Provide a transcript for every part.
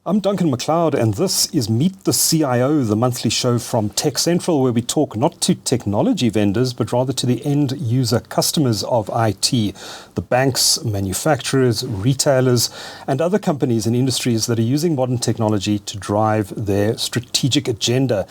I'm Duncan McLeod, and this is Meet the CIO, the monthly show from TechCentral, where we talk not to technology vendors, but rather to the end user customers of IT, the banks, manufacturers, retailers, and other companies and industries that are using modern technology to drive their strategic agenda.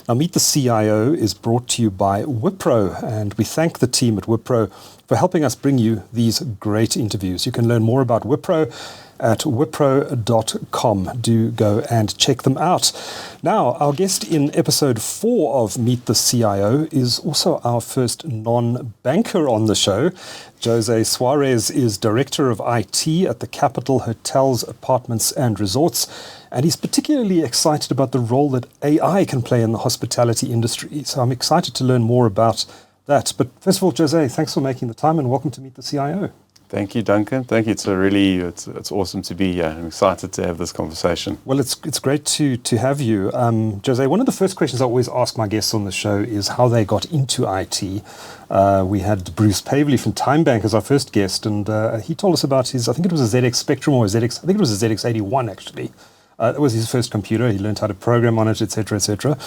Now, Meet the CIO is brought to you by Wipro, and we thank the team at Wipro for helping us bring you these great interviews. You can learn more about Wipro at wipro.com. Do go and check them out. Now, our guest in episode 4 of Meet the CIO is also our first non-banker on the show. José Soares is Director of IT at the Capital Hotels, Apartments and Resorts, and he's particularly excited about the role that AI can play in the hospitality industry. So I'm excited to learn more about that. But first of all, José, thanks for making the time and welcome to Meet the CIO. Thank you, Duncan. Thank you. It's awesome to be here. I'm excited to have this conversation. Well, it's great to have you. José, one of the first questions I always ask my guests on the show is how they got into IT. We had Bruce Pavely from TimeBank as our first guest, and he told us about his, I think it was a ZX Spectrum or a ZX, I think it was a ZX81 actually. That was his first computer. He learned how to program on it, etc., etc.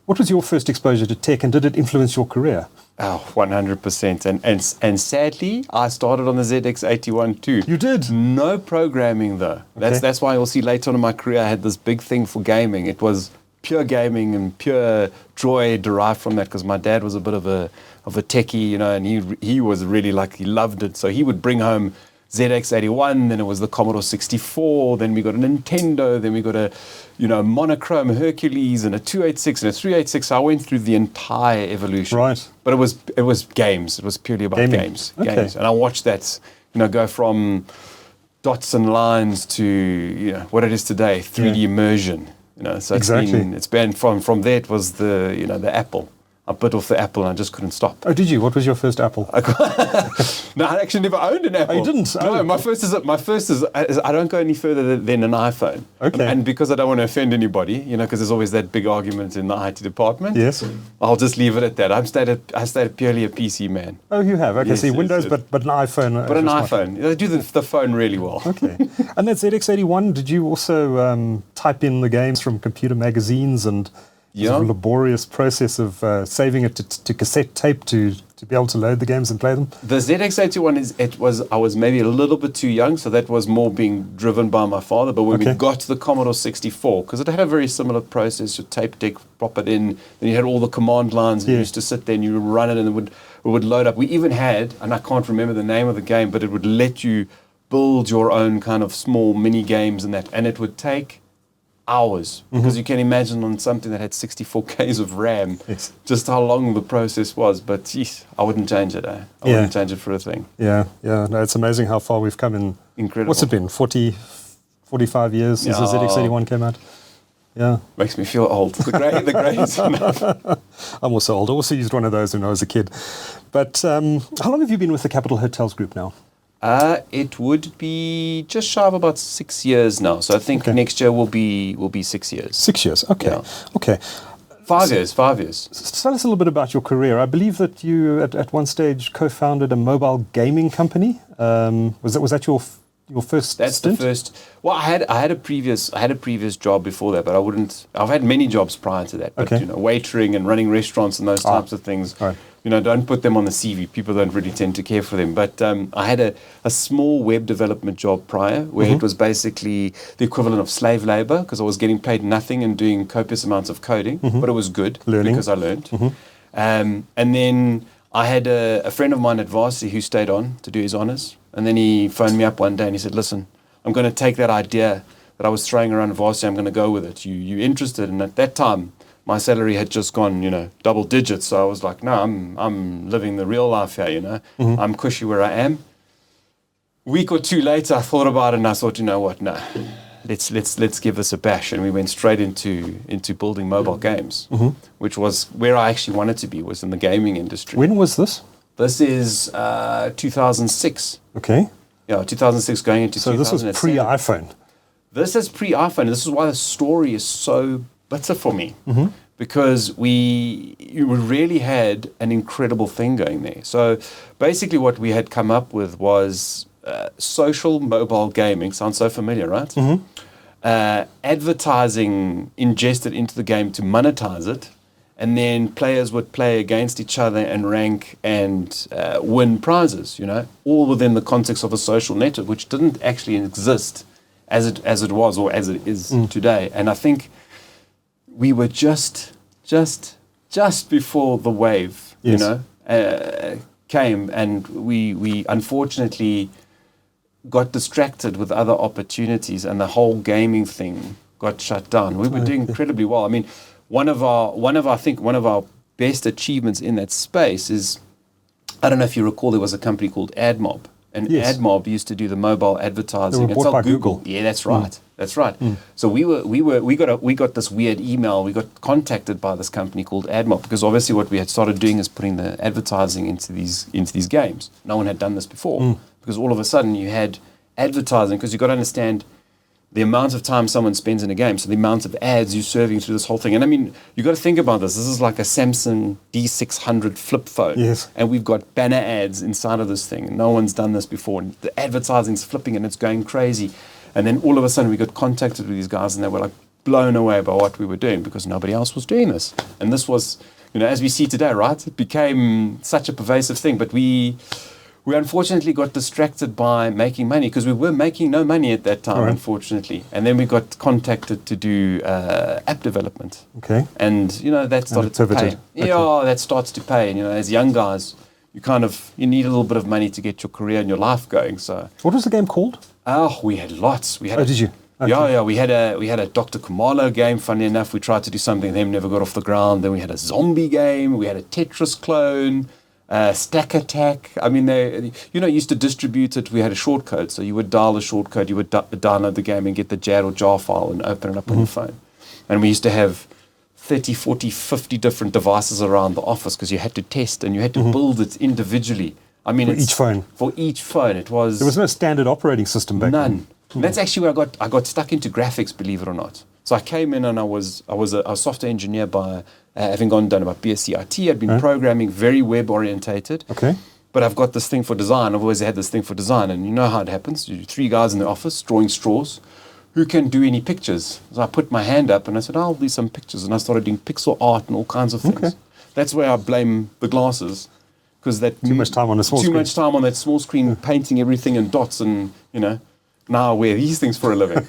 What was your first exposure to tech, and did it influence your career? Oh, 100%. And sadly, I started on the ZX81 too. You did? No programming though. Okay. That's why you'll see later on in my career I had this big thing for gaming. It was pure gaming and pure joy derived from that because my dad was a bit of a techie, and he was really he loved it. So he would bring home ZX81, then it was the Commodore 64, then we got a Nintendo, then we got a monochrome Hercules and a 286 and a 386. So I went through the entire evolution. Right. But it was games. It was purely about games. Okay. Games. And I watched that, go from dots and lines to what it is today, 3D immersion. So it's been from there it was the Apple. I bit off the Apple and I just couldn't stop. Oh, did you? What was your first Apple? No, I actually never owned an Apple. Oh, you didn't? No, my first is I don't go any further than an iPhone. Okay. And because I don't want to offend anybody, because there's always that big argument in the IT department. Yes. I'll just leave it at that. I stayed purely a PC man. Oh, you have? Okay, Yes, so Windows, yes. but an iPhone. But an iPhone. They do the phone really well. Okay. And that ZX81, did you also type in the games from computer magazines and Yeah. a laborious process of saving it to cassette tape to be able to load the games and play them? The ZX81 I was maybe a little bit too young, so that was more being driven by my father. But when we got to the Commodore 64, because it had a very similar process, your tape deck, prop it in, then you had all the command lines, and you used to sit there and you would run it and it would load up. We even had, and I can't remember the name of the game, but it would let you build your own kind of small mini games and that, and it would take hours, because you can imagine on something that had 64 Ks of RAM, just how long the process was. But geez, I wouldn't change it. I wouldn't change it for a thing. Yeah. No, it's amazing how far we've come in. Incredible. What's it been, 45 years since the ZX81 came out? Yeah. Makes me feel old. The grey is enough. I'm also old. I also used one of those when I was a kid. But how long have you been with the Capital Hotels Group now? It would be just shy of about 6 years now. So I think next year will be 6 years. 6 years, okay. Yeah. Okay. 5 years. Tell us a little bit about your career. I believe that you at one stage co-founded a mobile gaming company. Was that your first That's stint? the first. Well, I had a previous job before that, but I've had many jobs prior to that. But waitering and running restaurants and those types of things. Right. Don't put them on the CV. People don't really tend to care for them. But I had a small web development job prior, where it was basically the equivalent of slave labor, because I was getting paid nothing and doing copious amounts of coding. But it was good because I learned. And then I had a friend of mine at varsity who stayed on to do his honors. And then he phoned me up one day and he said, "Listen, I'm going to take that idea that I was throwing around varsity. I'm going to go with it. You interested?" And at that time, my salary had just gone, double digits. So I was like, no, I'm living the real life here, I'm cushy where I am. Week or two later, I thought about it and I thought, you know what, no, let's give this a bash. And we went straight into building mobile games, which was where I actually wanted to be, was in the gaming industry. When was this? This is 2006. Okay. Yeah, 2006 going into 2007. So this was pre-iPhone. This is pre-iPhone. This is why the story is so bitter for me, because you really had an incredible thing going there. So basically what we had come up with was social mobile gaming. Sounds so familiar, right? advertising ingested into the game to monetize it, and then players would play against each other and rank and win prizes, all within the context of a social network, which didn't actually exist as it was or as it is today. And I think we were just before the wave, came, and we unfortunately got distracted with other opportunities, and the whole gaming thing got shut down. We were doing incredibly well. I mean, one of our best achievements in that space is, I don't know if you recall, there was a company called AdMob, and AdMob used to do the mobile advertising. They were bought by Google. Yeah, that's right. That's right. So we got this weird email. We got contacted by this company called AdMob, because obviously what we had started doing is putting the advertising into these games. No one had done this before, because all of a sudden you had advertising, because you've got to understand the amount of time someone spends in a game, so the amount of ads you're serving through this whole thing. And I mean, you've got to think about this. This is like a Samsung D600 flip phone. Yes. And we've got banner ads inside of this thing. No one's done this before. And the advertising's flipping and it's going crazy. And then all of a sudden we got contacted with these guys, and they were like blown away by what we were doing, because nobody else was doing this. And this was, as we see today, right? It became such a pervasive thing. But we unfortunately got distracted by making money, because we were making no money at that time, unfortunately. And then we got contacted to do app development. Okay. And, that started to pay. Yeah, that starts to pay. And, as young guys, you need a little bit of money to get your career and your life going. So, what was the game called? Oh, we had lots. Did you? Okay. Yeah. We had a Dr. Commodore game. Funny enough, we tried to do something. Them never got off the ground. Then we had a zombie game. We had a Tetris clone. Stack Attack. I mean, they used to distribute it. We had a shortcode, so you would dial the shortcode, you would download the game and get the JAR or JAR file and open it up on your phone. And we used to have 30, 40, 50 different devices around the office, because you had to test and you had to build it individually. I mean, for each phone, it was. There was no standard operating system back then. None. And that's actually where I got stuck into graphics, believe it or not. So I came in and I was a software engineer by having done about BSc IT. I'd been programming, very web orientated. Okay. But I've got this thing for design. I've always had this thing for design, and you know how it happens. You 3 guys in the office drawing straws. Who can do any pictures? So I put my hand up and I said, I'll do some pictures. And I started doing pixel art and all kinds of things. Okay. That's where I blame the glasses, because too much time on the small screen. Too much time on that small screen, painting everything in dots, and now I wear these things for a living.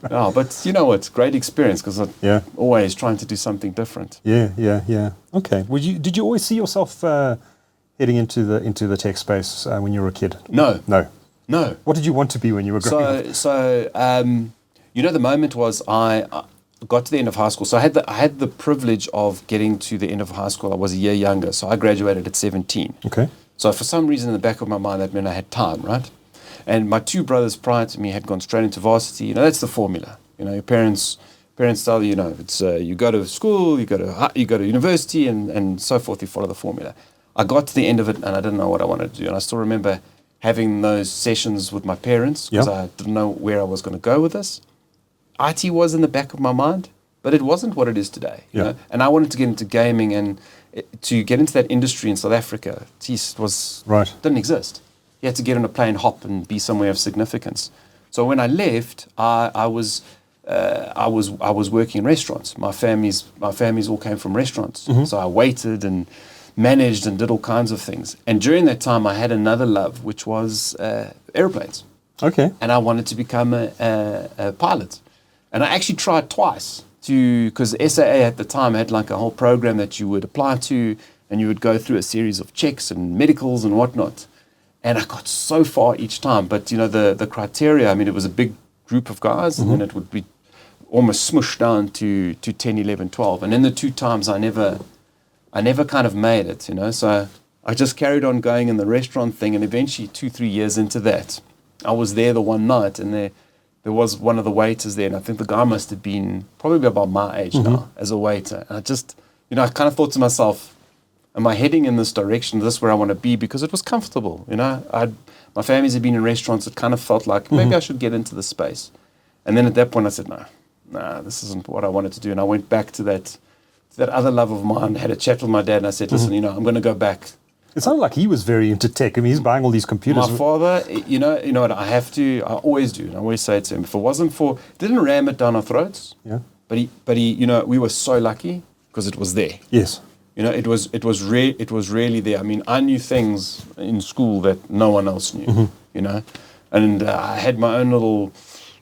But you know what? Great experience, because I'm always trying to do something different. Yeah. Okay. Did you always see yourself heading into the tech space when you were a kid? No. What did you want to be when you were growing up? So the moment was I got to the end of high school. So I had the privilege of getting to the end of high school. I was a year younger, so I graduated at 17. Okay. So for some reason in the back of my mind, that meant I had time, right? And my 2 brothers prior to me had gone straight into varsity. That's the formula. Your parents tell you, it's you go to school, you go to university, and so forth. You follow the formula. I got to the end of it, and I didn't know what I wanted to do. And I still remember having those sessions with my parents, because I didn't know where I was going to go with this. IT was in the back of my mind, but it wasn't what it is today. You know? And I wanted to get into gaming, and to get into that industry in South Africa, didn't exist. You had to get on a plane, hop, and be somewhere of significance. So when I left, I was working in restaurants. My families all came from restaurants. So I waited and managed and did all kinds of things. And during that time, I had another love, which was airplanes. Okay. And I wanted to become a pilot. And I actually tried twice, because SAA at the time had like a whole program that you would apply to, and you would go through a series of checks and medicals and whatnot. And I got so far each time. But, the criteria, I mean, it was a big group of guys, and then it would be almost smushed down to 10, 11, 12. And in the 2 times, I never kind of made it, So I just carried on going in the restaurant thing. And eventually, 2-3 years into that, I was there the one night, and there was one of the waiters there. And I think the guy must have been probably about my age now as a waiter. And I just, I kind of thought to myself, am I heading in this direction? Is this where I want to be? Because it was comfortable, My families had been in restaurants. It kind of felt like maybe I should get into the space. And then at that point I said, no, this isn't what I wanted to do. And I went back to that other love of mine. I had a chat with my dad, and I said, listen, I'm going to go back. It sounded like he was very into tech. I mean, he's buying all these computers. My father, you know what, I always do, and I always say it to him, if it wasn't for, didn't ram it down our throats, Yeah. but he, you know, we were so lucky because it was there. Yes. You know, it was really there. I mean, I knew things in school that no one else knew, you know, and I had my own little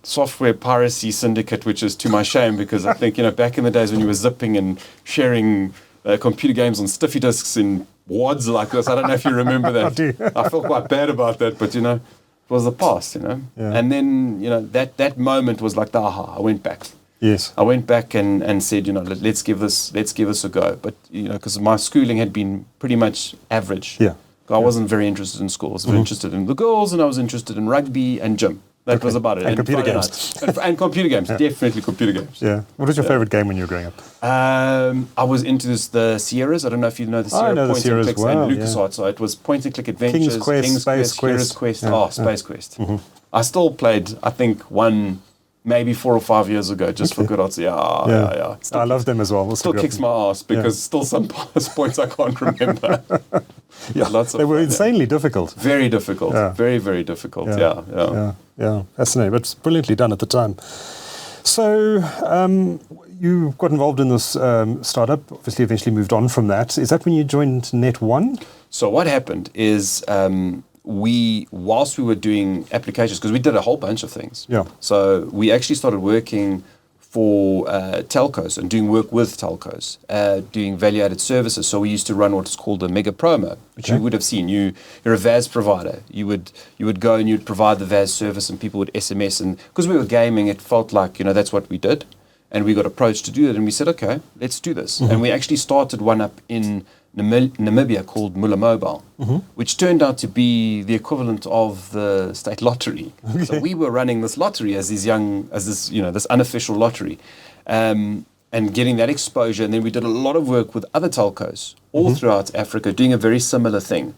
software piracy syndicate, which is to my shame, because I think, you know, back in the days when you were zipping and sharing computer games on stiffy disks in wads like this, I don't know if you remember that. I do. I felt quite bad about that, but, you know, it was the past, you know. Yeah. And then, you know, that moment was like the aha. I went back. Yes. I went back and said, you know, let's give this a go. But, you know, because my schooling had been pretty much average. Yeah. I wasn't very interested in school. I was interested in the girls, and I was interested in rugby and gym. That was about it. And computer Friday games. nights. And computer games, definitely computer games. Yeah. What was your favorite game when you were growing up? I was into the Sierras. I don't know if you know the Sierra I know the point Sierras and clicks well, and LucasArts. So it was point and click adventures, King's Quest, Space Heroes Quest. Quest. Yeah, Space Quest. I still played, I think, one maybe 4 or 5 years ago, just for good odds. Yeah. I love them as well. Still kicks my ass because still some points I can't remember. Yeah, Lots of they were fun, insanely difficult. Very difficult. Yeah. Very, very difficult. Yeah. Fascinating, but it's brilliantly done at the time. So you got involved in this startup, obviously eventually moved on from that. Is that when you joined Net1? So what happened is whilst we were doing applications, because we did a whole bunch of things. Yeah. So we actually started working for telcos and doing work with telcos, doing value-added services. So we used to run what's called a mega promo, which you would have seen. You're a VAS provider. You would go and you'd provide the VAS service, and people would SMS. And because we were gaming, it felt like, you know, that's what we did. And we got approached to do it, and we said, okay, let's do this. And we actually started one up in Namibia called Mula Mobile, which turned out to be the equivalent of the state lottery. Okay. So we were running this lottery as this unofficial lottery, and getting that exposure. And then we did a lot of work with other telcos all throughout Africa, doing a very similar thing.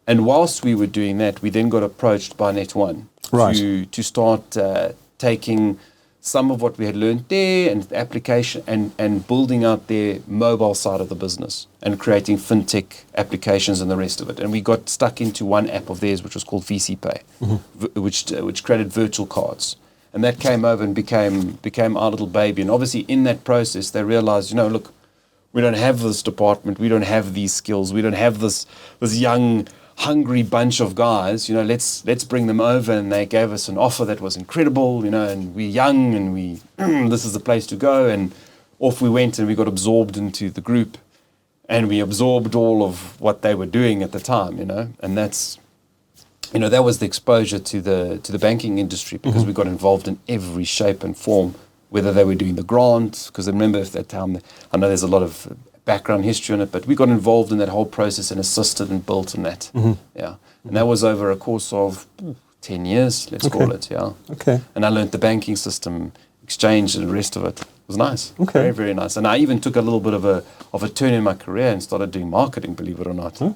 And whilst we were doing that, we then got approached by Net1 to start taking some of what we had learned there and the application and building out their mobile side of the business and creating fintech applications and the rest of it. And we got stuck into one app of theirs, which was called VC Pay, which created virtual cards. And that came over and became our little baby. And obviously in that process, they realized, you know, look, we don't have this department. We don't have these skills. We don't have this young, hungry bunch of guys, you know, let's bring them over. And they gave us an offer that was incredible, you know, and we're young and this is the place to go. And off we went, and we got absorbed into the group, and we absorbed all of what they were doing at the time, you know. And that's, you know, that was the exposure to the banking industry, because we got involved in every shape and form, whether they were doing the grant, because I remember at that time, I know there's a lot of background history on it, but we got involved in that whole process and assisted and built in that. Yeah. And that was over a course of 10 years, let's call it. Yeah. Okay. And I learned the banking system, exchange, and the rest of it. It was nice. Okay. Very, very nice. And I even took a little bit of a turn in my career and started doing marketing, believe it or not. Huh?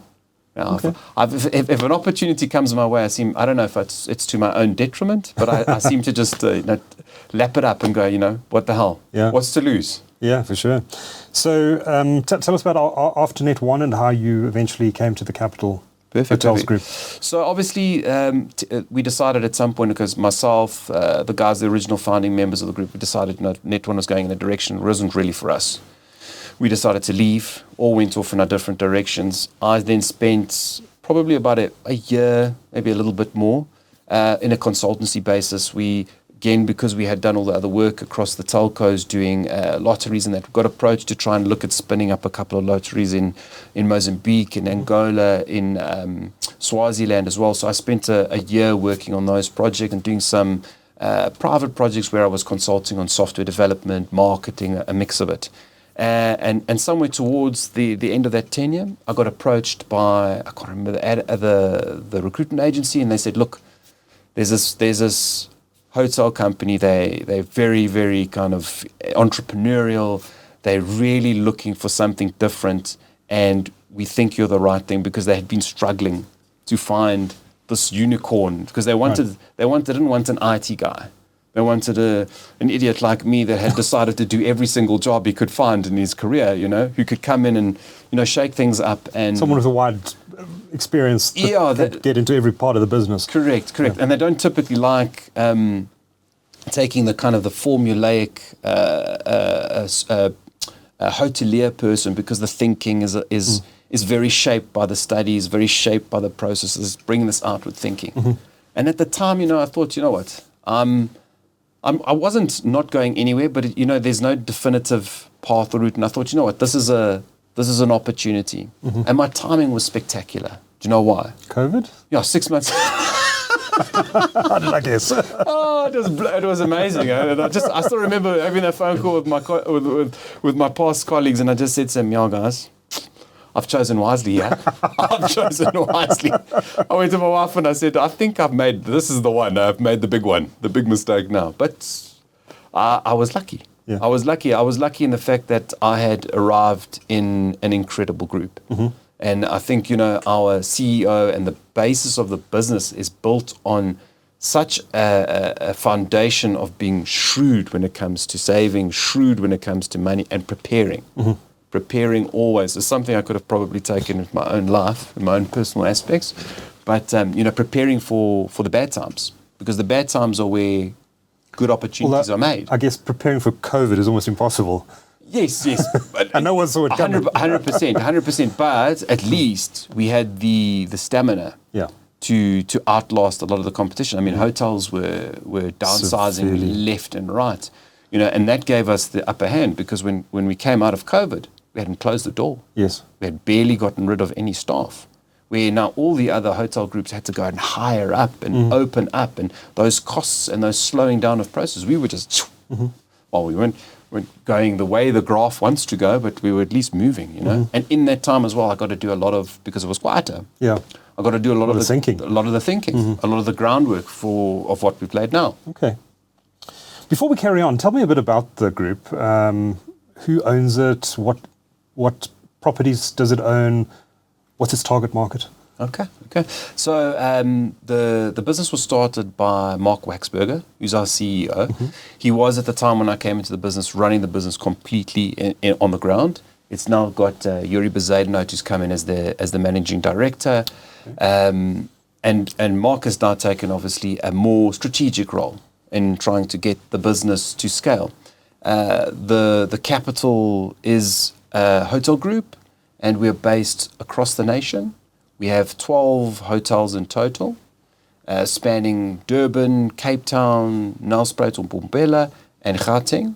Yeah, Okay. if an opportunity comes my way, I don't know if it's to my own detriment, but I seem to just lap it up and go, you know, what the hell? Yeah. What's to lose? Yeah, for sure. So tell us about after Net1 and how you eventually came to the Capital Hotels Group. So obviously we decided at some point, because myself, the guys, the original founding members of the group, we decided Net1 was going in a direction that wasn't really for us. We decided to leave, all went off in our different directions. I then spent probably about a year, maybe a little bit more, in a consultancy basis. Again, because we had done all the other work across the telcos doing lotteries and that, we got approached to try and look at spinning up a couple of lotteries in Mozambique, in Angola, in Swaziland as well. So I spent a year working on those projects and doing some private projects where I was consulting on software development, marketing, a mix of it. And somewhere towards the end of that tenure, I got approached by, I can't remember, the recruitment agency, and they said, look, there's this hotel company, they're very, very kind of entrepreneurial. They're really looking for something different, and we think you're the right thing, because they had been struggling to find this unicorn, because they didn't want an IT guy. They wanted an idiot like me that had decided to do every single job he could find in his career, you know, who could come in and, you know, shake things up. And someone with a wide experience that get into every part of the business. Correct. And they don't typically like taking the kind of the formulaic hotelier person, because the thinking is very shaped by the studies, very shaped by the processes, bringing this outward thinking. Mm-hmm. And at the time, I thought, what, I wasn't not going anywhere, but there's no definitive path or route. And I thought, what, this is an opportunity. Mm-hmm. And my timing was spectacular. Do you know why? COVID? Yeah, 6 months. How did I guess? It was amazing. I still remember having that phone call with my past colleagues, and I just said to them, yeah, guys, I've chosen wisely here. I've chosen wisely. I went to my wife and I said, I think this is the one. I've made the big one, the big mistake now. But I was lucky. Yeah. I was lucky in the fact that I had arrived in an incredible group. Mm-hmm. And I think, our CEO and the basis of the business is built on such a foundation of being shrewd when it comes to saving, shrewd when it comes to money, and preparing. Mm-hmm. Preparing always is something I could have probably taken in my own life, in my own personal aspects. But, preparing for the bad times, because the bad times are where good opportunities are made. I guess preparing for COVID is almost impossible. Yes. But and no one saw it coming. 100%. But at least we had the stamina to outlast a lot of the competition. I mean, hotels were downsizing left and right, and that gave us the upper hand, because when we came out of COVID, we hadn't closed the door. Yes. We had barely gotten rid of any staff, where now all the other hotel groups had to go and hire up and open up, and those costs and those slowing down of process, we were just, we weren't going the way the graph wants to go, but we were at least moving, And in that time as well, I got to do a lot of, because it was quieter. Yeah. I got to do a lot of the thinking, a lot of the groundwork of what we played now. Okay. Before we carry on, tell me a bit about the group. Who owns it? What properties does it own? What's its target market? Okay. So the business was started by Mark Waxberger, who's our CEO. Mm-hmm. He was, at the time when I came into the business, running the business completely on the ground. It's now got Yuri Bezadenot, who's come in as the managing director. Okay. And Mark has now taken, obviously, a more strategic role in trying to get the business to scale. The capital is a hotel group, and we're based across the nation. We have 12 hotels in total, spanning Durban, Cape Town, Nelspruit, Mbombela, and Gauteng.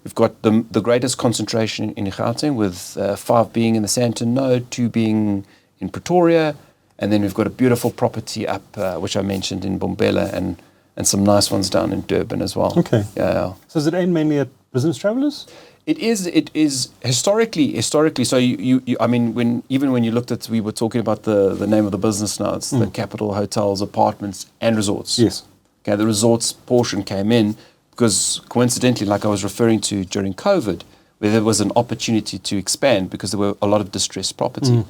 We've got the greatest concentration in Gauteng, with 5 being in the Sandton node, 2 being in Pretoria, and then we've got a beautiful property up, which I mentioned, in Mbombela, and some nice ones down in Durban as well. Okay. Yeah. So is it aimed mainly at business travelers? It is historically. So I mean, when you looked at, we were talking about the name of the business now. It's the Capital Hotels, Apartments and Resorts. Yes. Okay, the resorts portion came in because, coincidentally, like I was referring to during COVID, where there was an opportunity to expand because there were a lot of distressed property,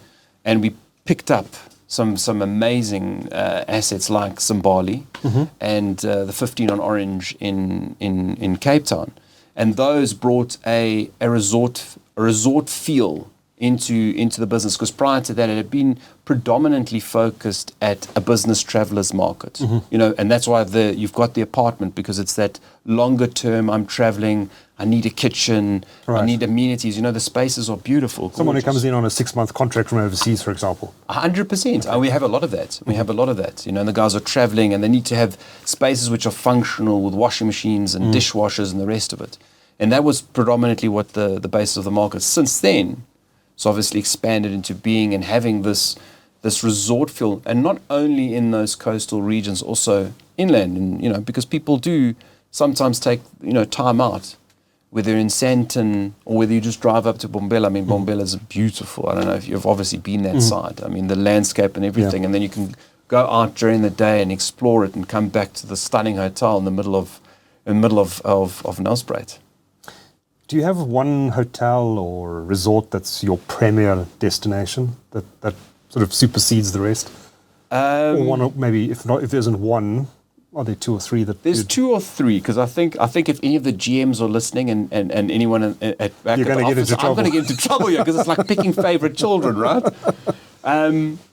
and we picked up some amazing assets like Zimbali and the 15 on Orange in Cape Town. And those brought a resort feel into the business, because prior to that it had been predominantly focused at a business travelers market. And that's why you've got the apartment, because it's that longer term. I'm traveling, I need a kitchen, I need amenities. The spaces are beautiful. Someone who comes in on a 6-month contract from overseas, for example. 100%. And we have a lot of that. And the guys are traveling, and they need to have spaces which are functional, with washing machines and dishwashers and the rest of it. And that was predominantly what the basis of the market. Since then, it's obviously expanded into being and having this resort feel, and not only in those coastal regions, also inland. And because people do sometimes take time out, whether in Sandton or whether you just drive up to Mbombela. I mean, Mbombela is beautiful. I don't know if you've obviously been that side. I mean, the landscape and everything, and then you can go out during the day and explore it, and come back to the stunning hotel in the middle of Nelspruit. Do you have one hotel or resort that's your premier destination that sort of supersedes the rest? Or one, maybe if there isn't one, are there 2 or 3 that? There's 2 or 3, because I think if any of the GMs are listening and anyone at back You're at the get office, into trouble. I'm going to get into trouble here, because it's like picking favorite children, right?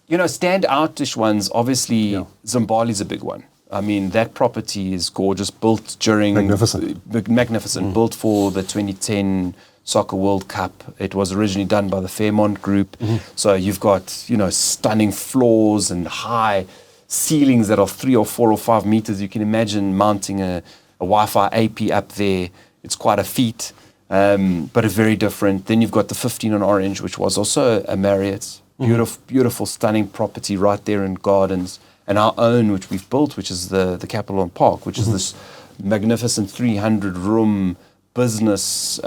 standoutish ones, obviously, Zimbabwe's a big one. I mean, that property is gorgeous, built during... Magnificent. Built for the 2010 Soccer World Cup. It was originally done by the Fairmont Group. So you've got, stunning floors and high ceilings that are 3 or 4 or 5 meters. You can imagine mounting a Wi-Fi AP up there. It's quite a feat, but it's very different. Then you've got the 15 on Orange, which was also a Marriott. Beautiful, stunning property right there in Gardens. And our own, which we've built, which is the Capital on Park, which is this magnificent 300-room business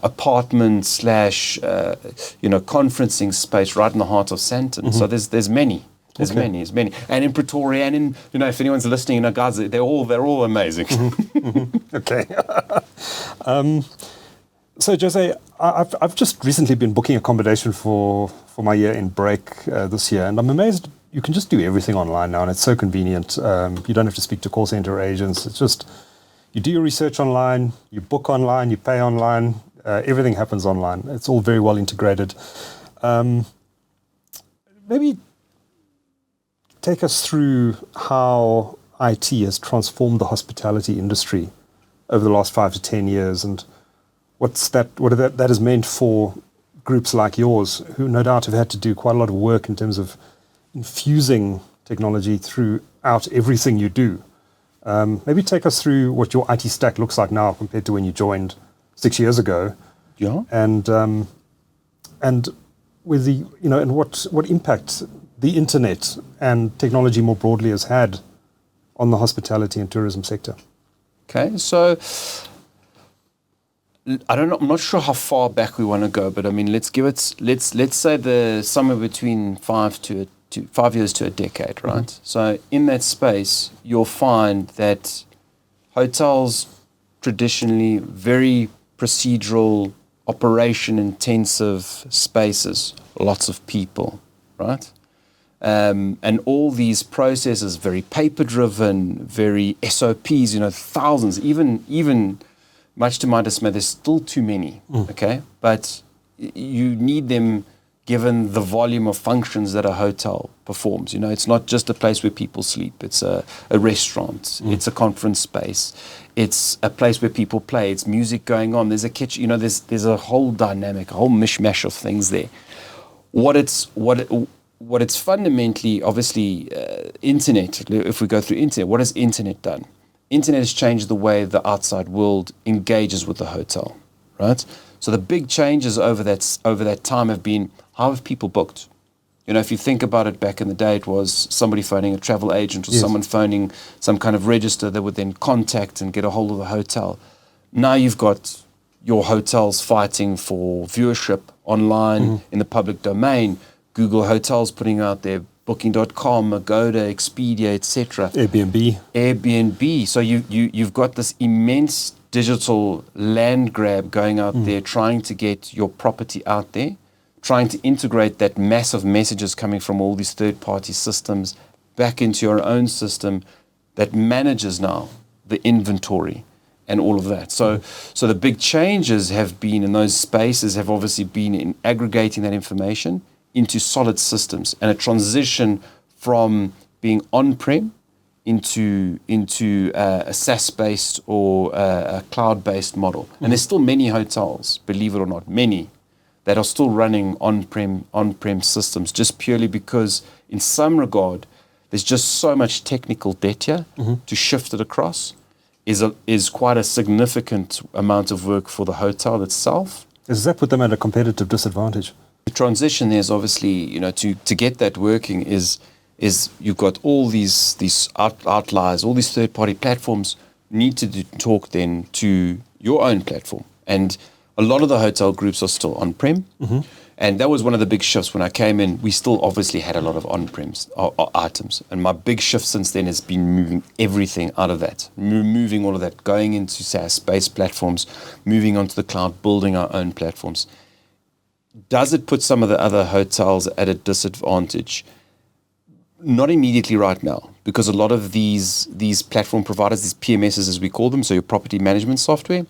apartment / conferencing space right in the heart of Sandton. So there's many. There's many. And in Pretoria, and in, if anyone's listening, guys, they're all amazing. Okay. So, Jose, I've just recently been booking accommodation for my year-end break this year, and I'm amazed you can just do everything online now, and it's so convenient. You don't have to speak to call center agents. It's just, you do your research online, you book online, you pay online, everything happens online. It's all very well integrated. Maybe take us through how IT has transformed the hospitality industry over the last 5 to 10 years, and what that has meant for groups like yours, who no doubt have had to do quite a lot of work in terms of infusing technology throughout everything you do. Maybe take us through what your IT stack looks like now compared to when you joined 6 years ago. Yeah. And with the and what impact the internet and technology more broadly has had on the hospitality and tourism sector. Okay, so I'm not sure how far back we want to go, but I mean, let's say somewhere between 5 years to a decade, right? So in that space, you'll find that hotels traditionally very procedural, operation intensive spaces, lots of people, right? And all these processes, very paper driven, very SOPs, thousands, even much to my dismay, there's still too many, okay? But you need them given the volume of functions that a hotel performs. It's not just a place where people sleep. It's a restaurant. It's a conference space. It's a place where people play. It's music going on. There's a kitchen. There's a whole dynamic, a whole mishmash of things there. What it's fundamentally, obviously, internet, if we go through internet, what has internet done? Internet has changed the way the outside world engages with the hotel, right? So the big changes over that time have been, how have people booked? If you think about it, back in the day, it was somebody phoning a travel agent or someone phoning some kind of register that would then contact and get a hold of the hotel. Now you've got your hotels fighting for viewership online in the public domain. Google Hotels putting out their Booking.com, Agoda, Expedia, etc. Airbnb. So you've got this immense digital land grab going out there, trying to get your property out there, trying to integrate that massive messages coming from all these third-party systems back into your own system that manages now the inventory and all of that. So the big changes have been in those spaces have obviously been in aggregating that information into solid systems, and a transition from being on-prem into a SaaS-based or a cloud-based model. And there's still many hotels, believe it or not, many, that are still running on-prem systems, just purely because in some regard, there's just so much technical debt here to shift it across is quite a significant amount of work for the hotel itself. Does that put them at a competitive disadvantage? The transition there is obviously, to get that working is you've got all these outliers, all these third-party platforms need to talk then to your own platform. And a lot of the hotel groups are still on-prem. And that was one of the big shifts when I came in. We still obviously had a lot of on-prem items. And my big shift since then has been moving everything out of that, removing all of that, going into SaaS-based platforms, moving onto the cloud, building our own platforms. Does it put some of the other hotels at a disadvantage? Not immediately right now, because a lot of these platform providers, these PMSs as we call them, so your property management software,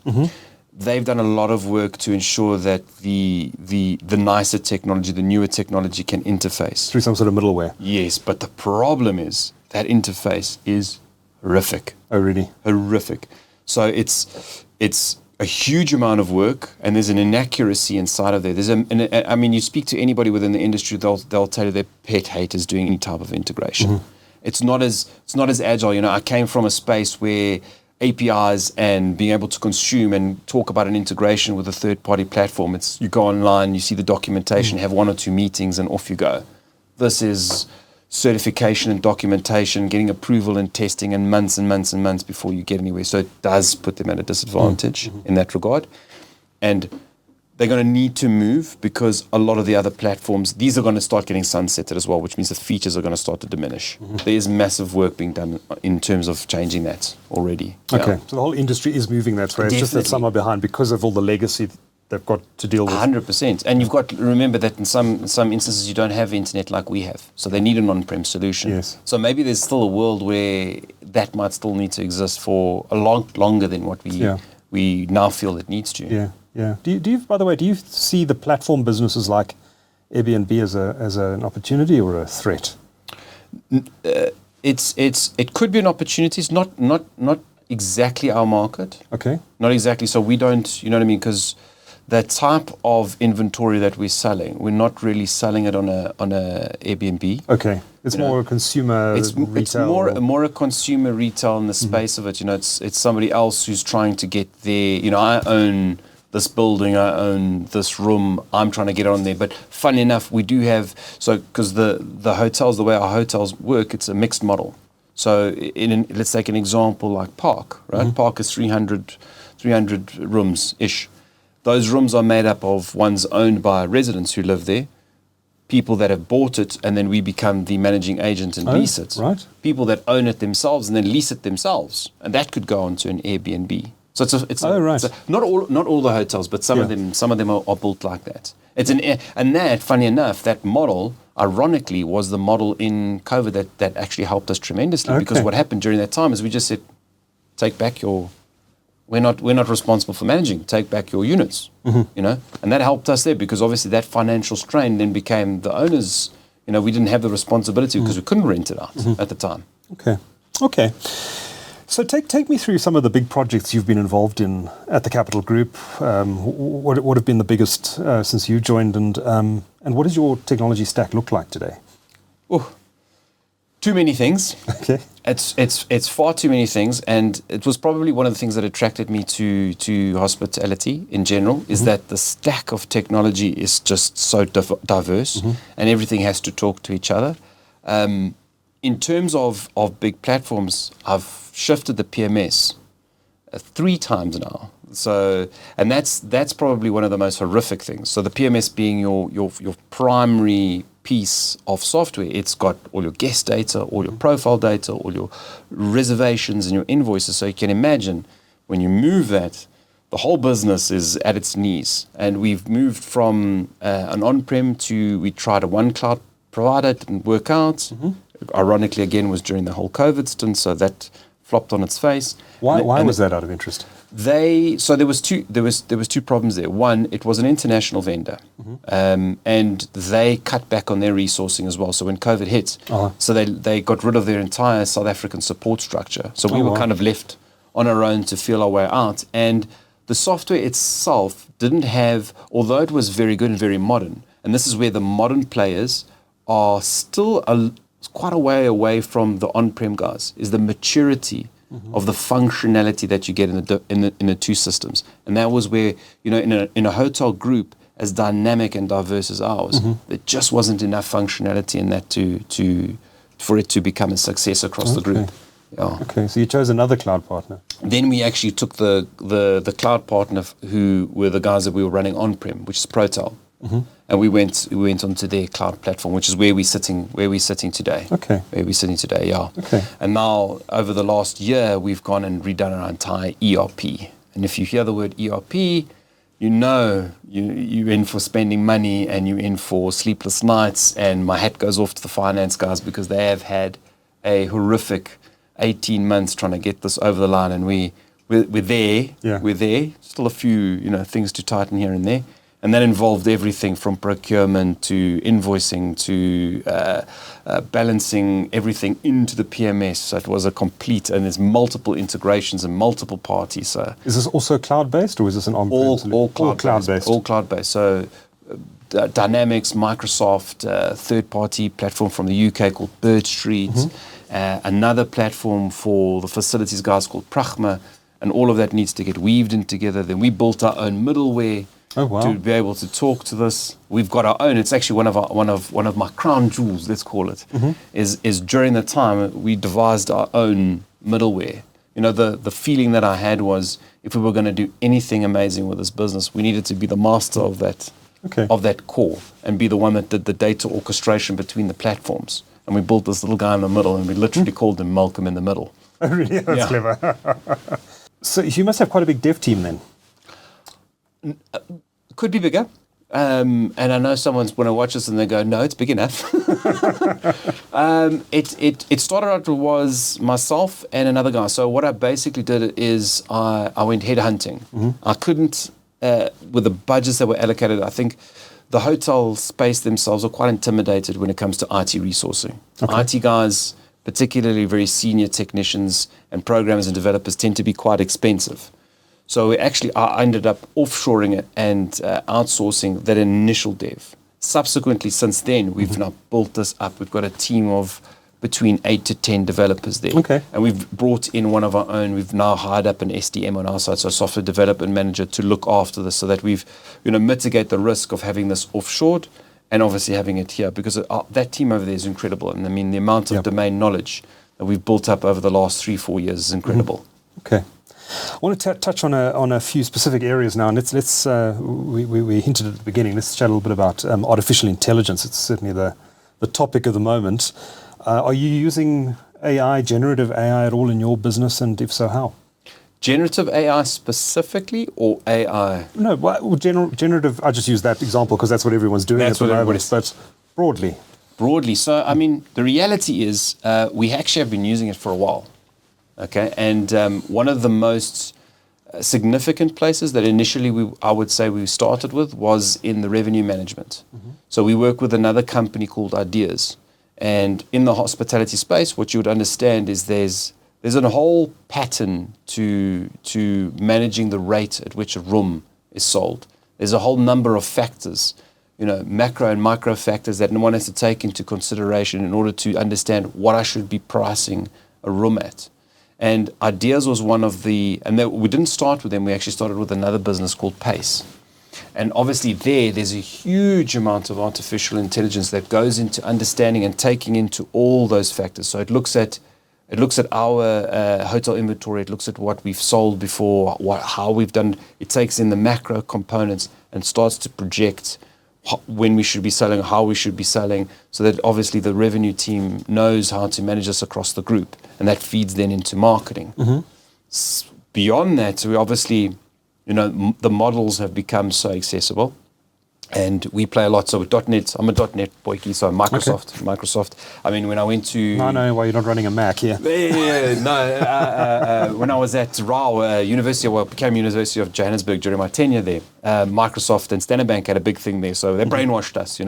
they've done a lot of work to ensure that the nicer technology, the newer technology can interface. Through some sort of middleware. Yes, but the problem is that interface is horrific. Oh, really? Horrific. So it's a huge amount of work, and there's an inaccuracy inside of there. I mean, you speak to anybody within the industry, they'll tell you their pet hate is doing any type of integration. Mm-hmm. It's not as agile. You know, I came from a space where APIs and being able to consume and talk about an integration with a third-party platform. It's you go online, you see the documentation, have one or two meetings, and off you go. This is certification and documentation, getting approval and testing, and months and months and months before you get anywhere. So it does put them at a disadvantage in that regard. And they're going to need to move because a lot of the other platforms, these are going to start getting sunsetted as well, which means the features are going to start to diminish. There is massive work being done in terms of changing that already. Okay, Yeah. so the whole industry is moving that way. It's just that some are behind because of all the legacy they've got to deal with. 100%. And you've got to remember that in some instances you don't have internet like we have. So they need an on-prem solution. Yes. So maybe there's still a world where that might still need to exist for a lot longer than what we now feel it needs to. Yeah, yeah. Do you, by the way, do you see the platform businesses like Airbnb as an opportunity or a threat? It could be an opportunity. It's not exactly our market. Okay. Not exactly. So we don't, you know what I mean? Because the type of inventory that we're selling, we're not really selling it on a Airbnb. Okay. It's more a consumer retail. It's more a consumer retail in the space of it. You know, it's somebody else who's trying to get there. You know, I own this building, I own this room, I'm trying to get on there. But funny enough, we do have, so because the hotels, the way our hotels work, it's a mixed model. So let's take an example like Park, right? Park is 300 rooms-ish. Those rooms are made up of ones owned by residents who live there, people that have bought it, and then we become the managing agent and lease it. Right. People that own it themselves and then lease it themselves. And that could go onto an Airbnb. So not all the hotels, but some of them are built like that. Funny enough, that model, ironically, was the model in COVID that actually helped us tremendously. Because what happened during that time is we just said, take back your, we're not responsible for managing, take back your units, you know, and that helped us there because obviously that financial strain then became the owners. You know, we didn't have the responsibility because we couldn't rent it out at the time. Okay. So take me through some of the big projects you've been involved in at the Capital Group. What have been the biggest since you joined, and what does your technology stack look like today? Oh, too many things. Okay. It's far too many things, and it was probably one of the things that attracted me to hospitality in general, is that the stack of technology is just so diverse, and everything has to talk to each other. In terms of big platforms, I've shifted the PMS 3 times now. So, and that's probably one of the most horrific things. So the PMS being your primary piece of software. It's got all your guest data, all your profile data, all your reservations and your invoices. So you can imagine when you move that, the whole business is at its knees. And we've moved from an on-prem to, we tried a one cloud provider, it didn't work out. Ironically, again, was during the whole COVID stint, so that flopped on its face. Why was that out of interest? So there was two problems there. One, it was an international vendor, and they cut back on their resourcing as well. So when COVID hit, so they got rid of their entire South African support structure. So we were kind of left on our own to feel our way out. And the software itself didn't have, although it was very good and very modern, and this is where the modern players are still quite a way away from the on-prem guys, is the maturity of the functionality that you get in the two systems. And that was where, you know, in a hotel group as dynamic and diverse as ours, there just wasn't enough functionality in that for it to become a success across the group. Yeah. Okay, so you chose another cloud partner. Then we actually took the cloud partner who were the guys that we were running on-prem, which is Protel. And we went onto their cloud platform, which is where we're sitting today. Okay. Where we're sitting today, yeah. Okay. And now, over the last year, we've gone and redone our entire ERP. And if you hear the word ERP, you know you're in for spending money and you're in for sleepless nights. And my hat goes off to the finance guys because they have had a horrific 18 months trying to get this over the line. And we we're there. Yeah. We're there. Still a few, things to tighten here and there. And that involved everything from procurement to invoicing to balancing everything into the PMS. So it was a complete, and there's multiple integrations and multiple parties. So Is this also cloud-based, or is this an on-prem solution? all cloud-based. All cloud-based. So Dynamics, Microsoft, third-party platform from the UK called Bird Street, another platform for the facilities guys called Pragma, and all of that needs to get weaved in together. Then we built our own middleware. Oh, wow. To be able to talk to this. We've got our own. It's actually one of my crown jewels, let's call it, is during the time we devised our own middleware. The feeling that I had was, if we were going to do anything amazing with this business, we needed to be the master of that core and be the one that did the data orchestration between the platforms. And we built this little guy in the middle, and we literally called him Malcolm in the Middle. Oh, really? That's clever. So you must have quite a big dev team then. Could be bigger. And I know someone's going to watch this and they go, no, it's big enough. It started out was myself and another guy. So what I basically did is I went headhunting. I couldn't, with the budgets that were allocated, I think the hotel space themselves are quite intimidated when it comes to IT resourcing. IT guys, particularly very senior technicians and programmers and developers, tend to be quite expensive. So I ended up offshoring it and outsourcing that initial dev. Subsequently, since then, we've now built this up. We've got a team of between 8 to 10 developers there. Okay. And we've brought in one of our own. We've now hired up an SDM on our side, so a software development manager, to look after this so that we've, mitigate the risk of having this offshored and obviously having it here, because that team over there is incredible. And I mean, the amount of domain knowledge that we've built up over the last 3-4 years is incredible. Okay. I want to touch on a few specific areas now, and we hinted at the beginning. Let's chat a little bit about artificial intelligence. It's certainly the topic of the moment. Are you using AI, generative AI, at all in your business, and if so, how? Generative AI specifically, or AI? No, generative. I just use that example because that's what everyone's doing at the moment. But broadly. So I mean, the reality is we actually have been using it for a while. Okay, and one of the most significant places that initially I would say we started with was in the revenue management. So we work with another company called Ideas, and in the hospitality space, what you would understand is there's a whole pattern to managing the rate at which a room is sold. There's a whole number of factors, macro and micro factors that one has to take into consideration in order to understand what I should be pricing a room at. And Ideas was one of we didn't start with them, we actually started with another business called Pace. And obviously there's a huge amount of artificial intelligence that goes into understanding and taking into all those factors. So it looks at our hotel inventory, it looks at what we've sold before, how we've done, it takes in the macro components and starts to project when we should be selling, how we should be selling, so that obviously the revenue team knows how to manage this across the group, and that feeds then into marketing. Beyond that, we obviously, the models have become so accessible, and we play a lot. So with .NET, I'm a .NET boyki, so Microsoft. I mean, when I went to... No, why you're not running a Mac here? When I was at RAW, became University of Johannesburg during my tenure there, Microsoft and Standard Bank had a big thing there, so they brainwashed us,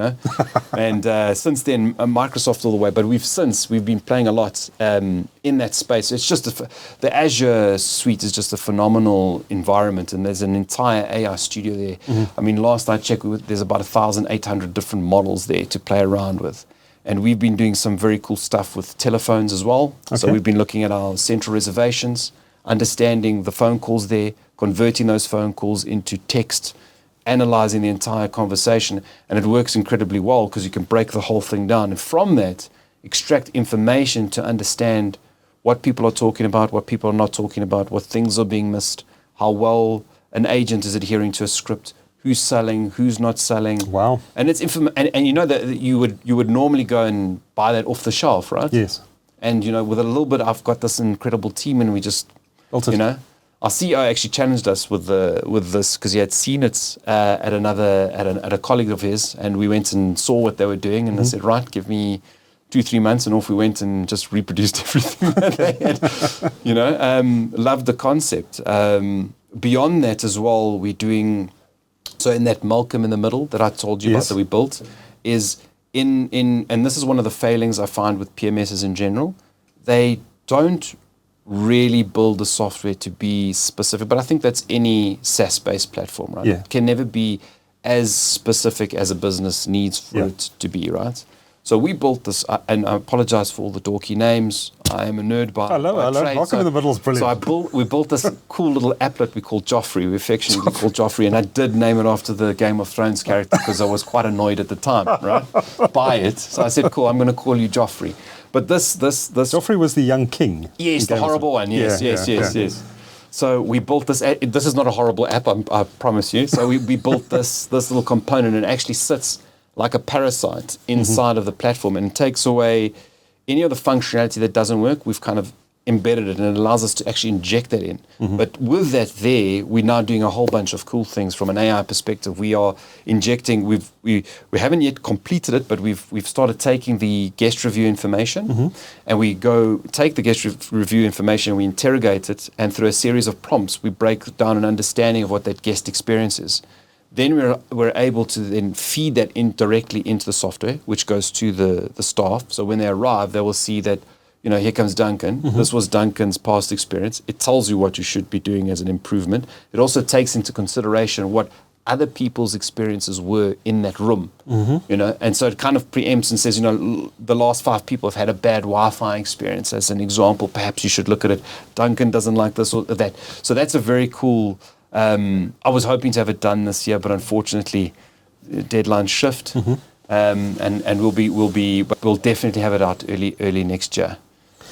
And since then, Microsoft all the way, but we've been playing a lot in that space. It's just the Azure suite is just a phenomenal environment, and there's an entire AI studio there. I mean, last I checked, there's about 1,800 different models there to play around with. And we've been doing some very cool stuff with telephones as well. Okay. So we've been looking at our central reservations, understanding the phone calls there, converting those phone calls into text, analyzing the entire conversation. And it works incredibly well because you can break the whole thing down. And from that, extract information to understand what people are talking about, what people are not talking about, what things are being missed, how well an agent is adhering to a script, who's selling, who's not selling. Wow. And it's and you know that you would normally go and buy that off the shelf, right? Yes. And with a little bit, I've got this incredible team, and we just our CEO actually challenged us with this because he had seen it at a colleague of his, and we went and saw what they were doing, and I said, right, give me 2-3 months, and off we went and just reproduced everything that they had. You know, loved the concept. Beyond that as well, we're doing, so in that Malcolm in the middle that I told you about that we built, is in and this is one of the failings I find with PMSs in general. They don't really build the software to be specific, but I think that's any SaaS-based platform, right? Yeah. It can never be as specific as a business needs for it to be, right? So we built this, and I apologize for all the dorky names. I am a nerd by trade. Malcolm in the middle is brilliant. So we built this cool little applet we called Joffrey. We affectionately called Joffrey, and I did name it after the Game of Thrones character because I was quite annoyed at the time, right? By it. So I said, cool, I'm going to call you Joffrey. But this Joffrey was the young king. Yes, the horrible one. Yes. So we built this. This is not a horrible app, I promise you. So we built this little component, and it actually sits like a parasite inside of the platform and takes away any of the functionality that doesn't work. We've kind of embedded it, and it allows us to actually inject that in. But with that there, we're now doing a whole bunch of cool things from an AI perspective. We are injecting, we haven't yet completed it, but we've started taking the guest review information, and we go take the guest review information, we interrogate it, and through a series of prompts, we break down an understanding of what that guest experience is. Then we're able to then feed that in directly into the software, which goes to the staff. So when they arrive, they will see that, you know, here comes Duncan. This was Duncan's past experience. It tells you what you should be doing as an improvement. It also takes into consideration what other people's experiences were in that room, you know, and so it kind of preempts and says, you know, the last 5 people have had a bad Wi-Fi experience as an example. Perhaps you should look at it. Duncan doesn't like this or that. So that's a very cool. I was hoping to have it done this year, but unfortunately, deadlines shift, and we'll definitely have it out early next year.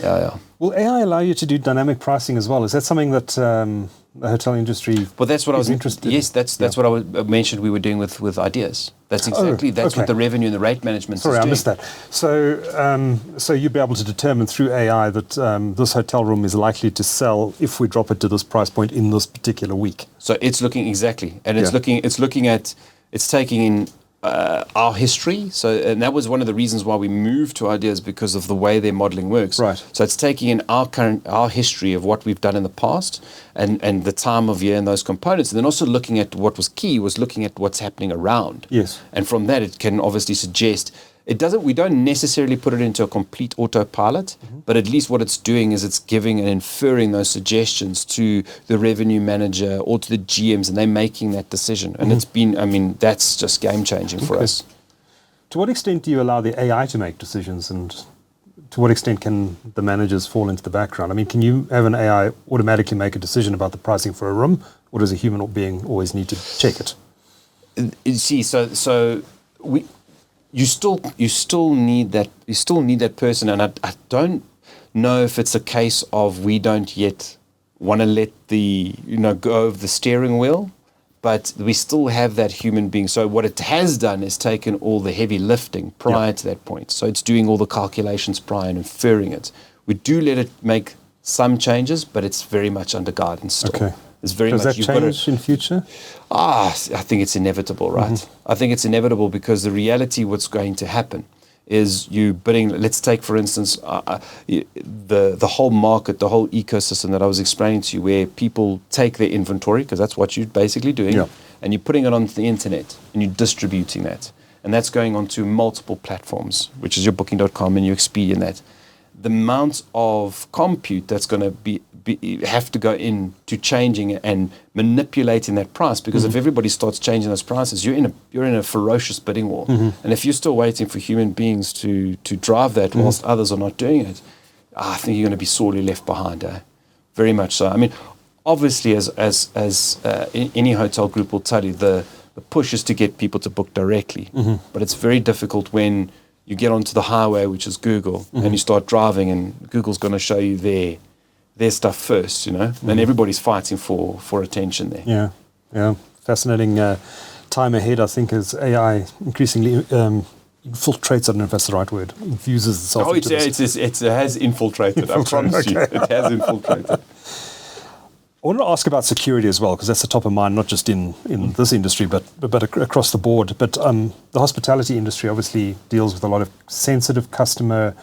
Yeah. Will AI allow you to do dynamic pricing as well? Is that something that the hotel industry? Well, that's what I was interested. Yes, that's what I mentioned we were doing with ideas. That's exactly what the revenue and the rate management. Sorry, I missed that. So you'd be able to determine through AI that this hotel room is likely to sell if we drop it to this price point in this particular week. So it's looking exactly, and it's taking in our history. So, and that was one of the reasons why we moved to ideas, because of the way their modeling works. Right. So it's taking in our history of what we've done in the past and the time of year and those components. And then also looking at what was key was looking at what's happening around. Yes. And from that, it can obviously suggest. We don't necessarily put it into a complete autopilot, but at least what it's doing is it's giving and inferring those suggestions to the revenue manager or to the GMs, and they're making that decision. And it's been, that's just game changing for us. To what extent do you allow the AI to make decisions, and to what extent can the managers fall into the background? I mean, can you have an AI automatically make a decision about the pricing for a room, or does a human being always need to check it? You see, You still need that person, and I don't know if it's a case of we don't yet want to let go of the steering wheel, but we still have that human being. So what it has done is taken all the heavy lifting prior to that point. So it's doing all the calculations prior and inferring it. We do let it make some changes, but it's very much under guidance still. Okay. It's very Does much, that change in future? I think it's inevitable, right? I think it's inevitable because the reality, what's going to happen is you bidding. Let's take, for instance, the whole market, the whole ecosystem that I was explaining to you, where people take their inventory, because that's what you're basically doing, and you're putting it on the internet and you're distributing that. And that's going onto multiple platforms, which is your Booking.com and your Expedia and that. The amount of compute that's going to have to go into changing and manipulating that price, because if everybody starts changing those prices, you're in a ferocious bidding war. And if you're still waiting for human beings to drive that whilst others are not doing it, I think you're going to be sorely left behind. Very much so. I mean, obviously, as any hotel group will tell you, the push is to get people to book directly, but it's very difficult when you get onto the highway, which is Google, and you start driving, and Google's going to show you their stuff first, and everybody's fighting for attention there. Yeah. Fascinating time ahead, I think, as AI increasingly infiltrates, I don't know if that's the right word, infuses itself into this. It has infiltrated, I promise you. It has infiltrated. want to ask about security as well, because that's the top of mind, not just in this industry, but across the board. But the hospitality industry obviously deals with a lot of sensitive customer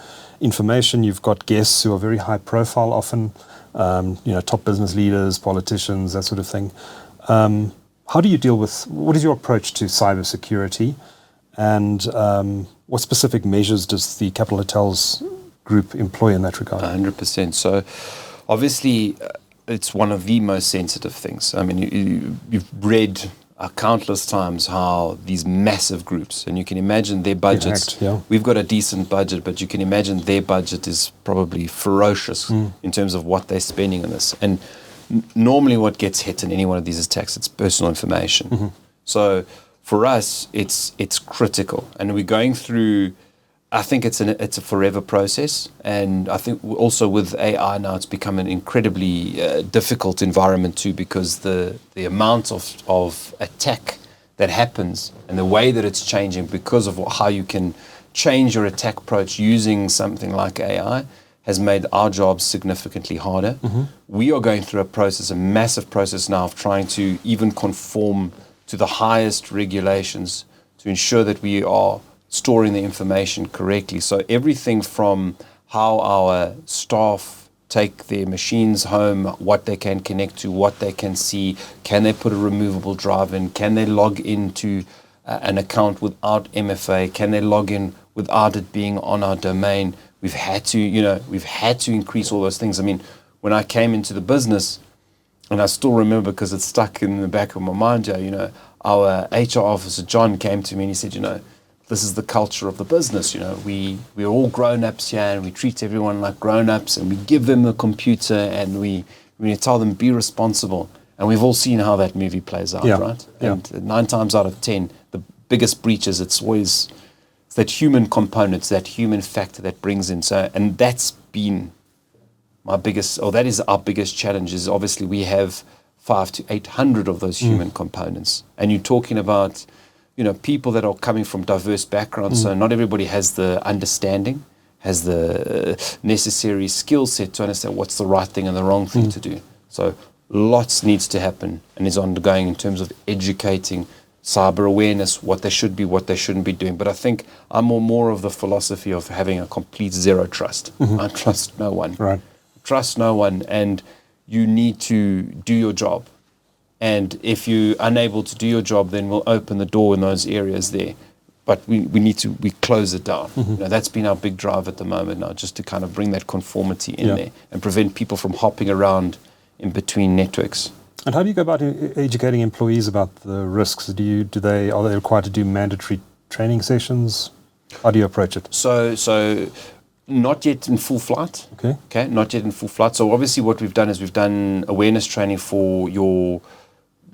information. You've got guests who are very high profile often, top business leaders, politicians, that sort of thing. How do you deal with, what is your approach to cybersecurity? And what specific measures does the Capital Hotels Group employ in that regard? 100%. So obviously, it's one of the most sensitive things. I mean, you've read countless times how these massive groups, and you can imagine their budgets. We've got a decent budget, but you can imagine their budget is probably ferocious in terms of what they're spending on this. And normally what gets hit in any one of these attacks, it's personal information. So for us, it's critical. And we're going through, I think it's a forever process, and I think also with AI now it's become an incredibly difficult environment too, because the amount of attack that happens and the way that it's changing because of how you can change your attack approach using something like AI has made our jobs significantly harder. We are going through a massive process now of trying to even conform to the highest regulations to ensure that we are storing the information correctly. So everything from how our staff take their machines home, what they can connect to, what they can see, can they put a removable drive in, can they log into an account without MFA, can they log in without it being on our domain. We've had to increase all those things. I mean, when I came into the business, and I still remember because it's stuck in the back of my mind, our HR officer, John, came to me and he said, this is the culture of the business. We're all grown-ups here, and we treat everyone like grown-ups, and we give them a computer, and we tell them be responsible. And we've all seen how that movie plays out, right? And 9 times out of 10, the biggest breaches, it's that human component, that human factor that brings in. So, and that's been that is our biggest challenge. Is obviously we have 500 to 800 of those human components, and you're talking about people that are coming from diverse backgrounds, so not everybody has the understanding, has the necessary skill set to understand what's the right thing and the wrong thing to do. So lots needs to happen and is ongoing in terms of educating cyber awareness, what they should be, what they shouldn't be doing. But I think I'm more of the philosophy of having a complete zero trust. I trust no one. Right. Trust no one, and you need to do your job. And if you're unable to do your job, then we'll open the door in those areas there. But we close it down. That's been our big drive at the moment now, just to kind of bring that conformity in there and prevent people from hopping around in between networks. And how do you go about educating employees about the risks? Are they required to do mandatory training sessions? How do you approach it? So not yet in full flight. Okay, not yet in full flight. So obviously what we've done is we've done awareness training for your,